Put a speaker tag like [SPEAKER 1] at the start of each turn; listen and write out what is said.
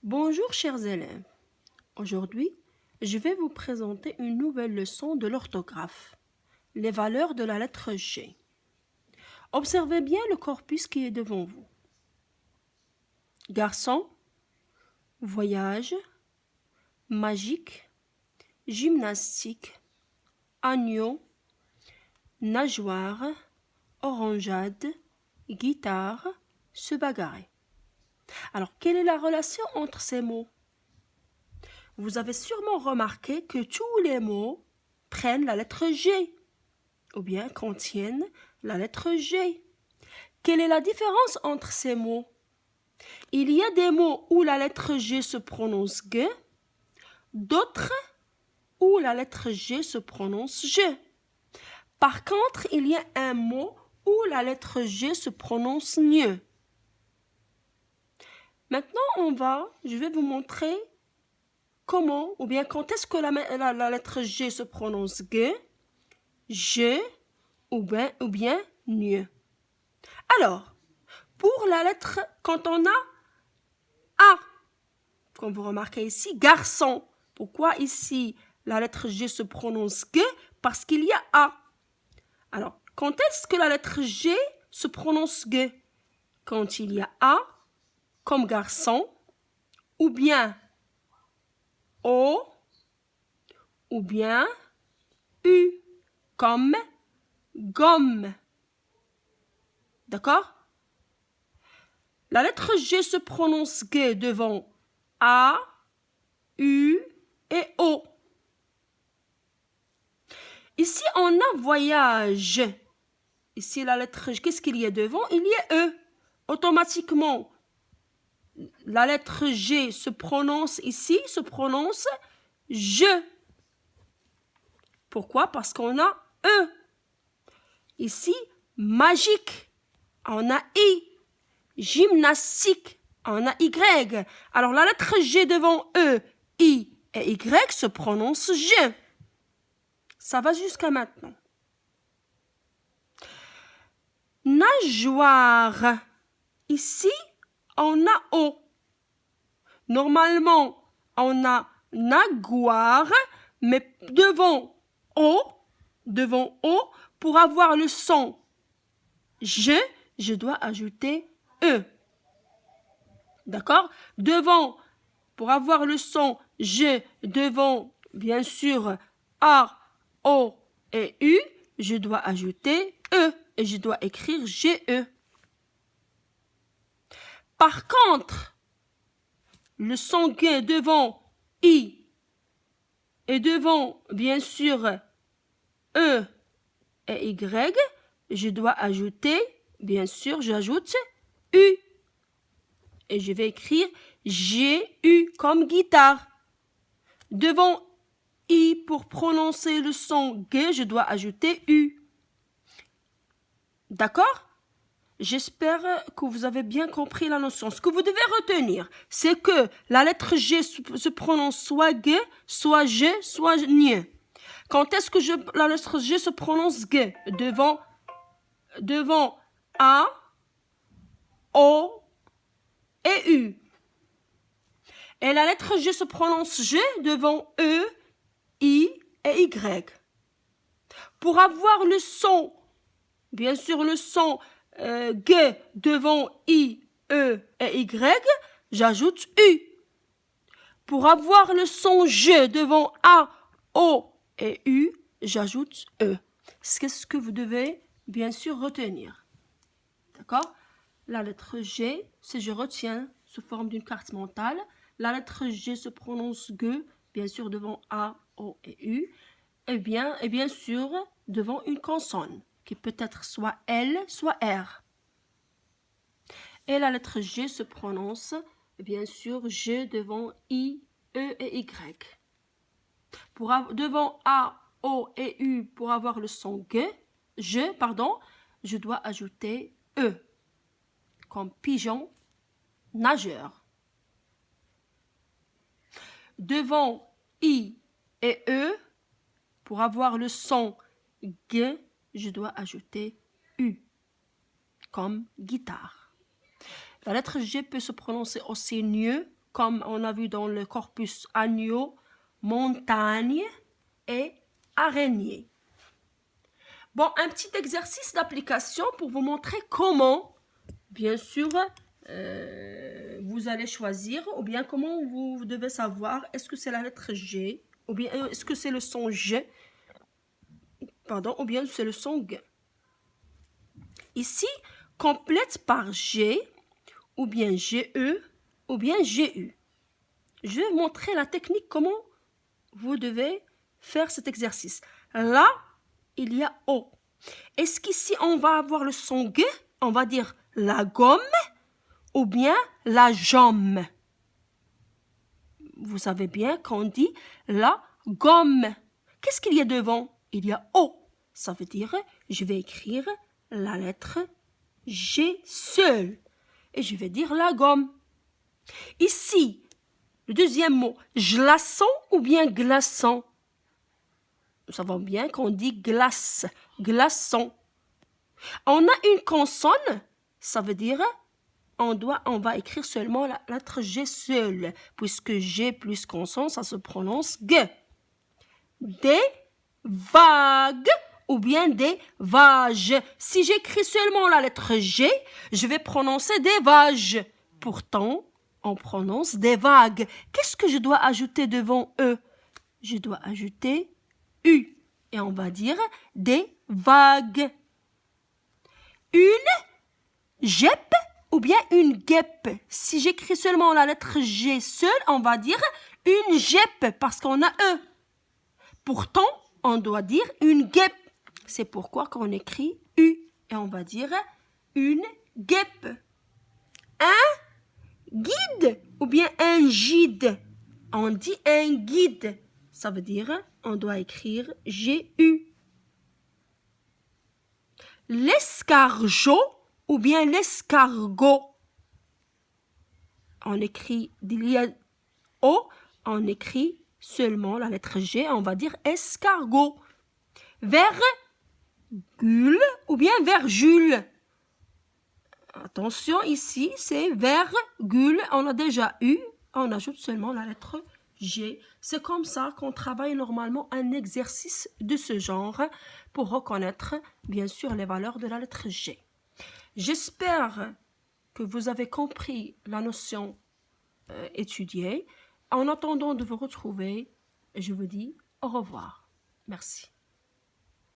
[SPEAKER 1] Bonjour chers élèves. Aujourd'hui, je vais vous présenter une nouvelle leçon de l'orthographe. Les valeurs de la lettre G. Observez bien le corpus qui est devant vous. Garçon, voyage, magique, gymnastique, agneau, nageoire, orangeade, guitare, se bagarrer. Alors, quelle est la relation entre ces mots? Vous avez sûrement remarqué que tous les mots prennent la lettre G ou bien contiennent la lettre G. Quelle est la différence entre ces mots? Il y a des mots où la lettre G se prononce G, d'autres où la lettre G se prononce G. Par contre, il y a un mot où la lettre G se prononce Gne. Maintenant, je vais vous montrer comment ou bien quand est-ce que la lettre G se prononce G, G ou bien Gne. Alors, pour la lettre, quand on a A, comme vous remarquez ici, garçon. Pourquoi ici la lettre G se prononce G? Parce qu'il y a A. Alors, quand est-ce que la lettre G se prononce G? Quand il y a A, comme garçon, ou bien O, ou bien U, comme gomme. D'accord? La lettre G se prononce G devant A, U et O. Ici, on a voyage. Ici, la lettre G, qu'est-ce qu'il y a devant? Il y a E. Automatiquement, la lettre G se prononce ici, se prononce je. Pourquoi? Parce qu'on a E. Ici, magique, on a I. Gymnastique, on a Y. Alors, la lettre G devant E, I et Y se prononce je. Ça va jusqu'à maintenant. Nageoire. Ici, on a O. Normalement, on a nageoire, mais devant O, pour avoir le son je dois ajouter E. D'accord? Pour avoir le son devant, bien sûr, A, O et U, je dois ajouter E et je dois écrire GE. Par contre, le son G devant I et devant, bien sûr, E et Y, je dois ajouter, bien sûr, j'ajoute U. Et je vais écrire G-U comme guitare. Devant I, pour prononcer le son G, je dois ajouter U. D'accord? J'espère que vous avez bien compris la notion. Ce que vous devez retenir, c'est que la lettre G se prononce soit G, soit G, soit Gne. Quand est-ce que la lettre G se prononce G? Devant A, O et U. Et la lettre G se prononce G devant E, I et Y. Pour avoir le son, bien sûr le son G devant I, E et Y, j'ajoute U. Pour avoir le son G devant A, O et U, j'ajoute E. C'est ce que vous devez bien sûr retenir. D'accord? La lettre G, si je retiens sous forme d'une carte mentale, la lettre G se prononce G, bien sûr devant A, O et U, et bien sûr devant une consonne, qui peut être soit L, soit R. Et la lettre G se prononce, bien sûr, G devant I, E et Y. Devant A, O et U, pour avoir le son je dois ajouter E, comme pigeon, nageur. Devant I et E, pour avoir le son G, je dois ajouter U, comme guitare. La lettre G peut se prononcer aussi mieux comme on a vu dans le corpus agneau, montagne et araignée. Bon, un petit exercice d'application pour vous montrer comment, bien sûr, vous allez choisir, ou bien comment vous devez savoir, est-ce que c'est la lettre G, ou bien est-ce que c'est le son G, pardon, ou bien c'est le son G. Ici, complète par G, ou bien GE, ou bien GU. Je vais montrer la technique, comment vous devez faire cet exercice. Là, il y a O. Est-ce qu'ici, on va avoir le son G, on va dire la gomme, ou bien la jambe? Vous savez bien qu'on dit la gomme. Qu'est-ce qu'il y a devant? Il y a O. Ça veut dire, je vais écrire la lettre G seule. Et je vais dire la gomme. Ici, le deuxième mot, glaçon ou bien glaçant? Nous savons bien qu'on dit glace, glaçon. On a une consonne, ça veut dire on va écrire seulement la lettre G seule, puisque G plus consonne, ça se prononce G. Des vagues ou bien des vages. Si j'écris seulement la lettre G, je vais prononcer des vages. Pourtant, on prononce des vagues. Qu'est-ce que je dois ajouter devant E? Je dois ajouter U. Et on va dire des vagues. Une guêpe ou bien une guêpe. Si j'écris seulement la lettre G seule, on va dire une guêpe parce qu'on a E. Pourtant, on doit dire une guêpe. C'est pourquoi qu'on écrit U. Et on va dire une guêpe. Un guide ou bien un gide. On dit un guide. Ça veut dire on doit écrire G-U. L'escargot ou bien l'escargot. On écrit, il y a O, on écrit seulement la lettre G, on va dire escargot. Vergule ou bien vergule. Attention, ici, c'est vergule. On a déjà eu, on ajoute seulement la lettre G. C'est comme ça qu'on travaille normalement un exercice de ce genre pour reconnaître, bien sûr, les valeurs de la lettre G. J'espère que vous avez compris la notion étudiée. En attendant de vous retrouver, je vous dis au revoir. Merci.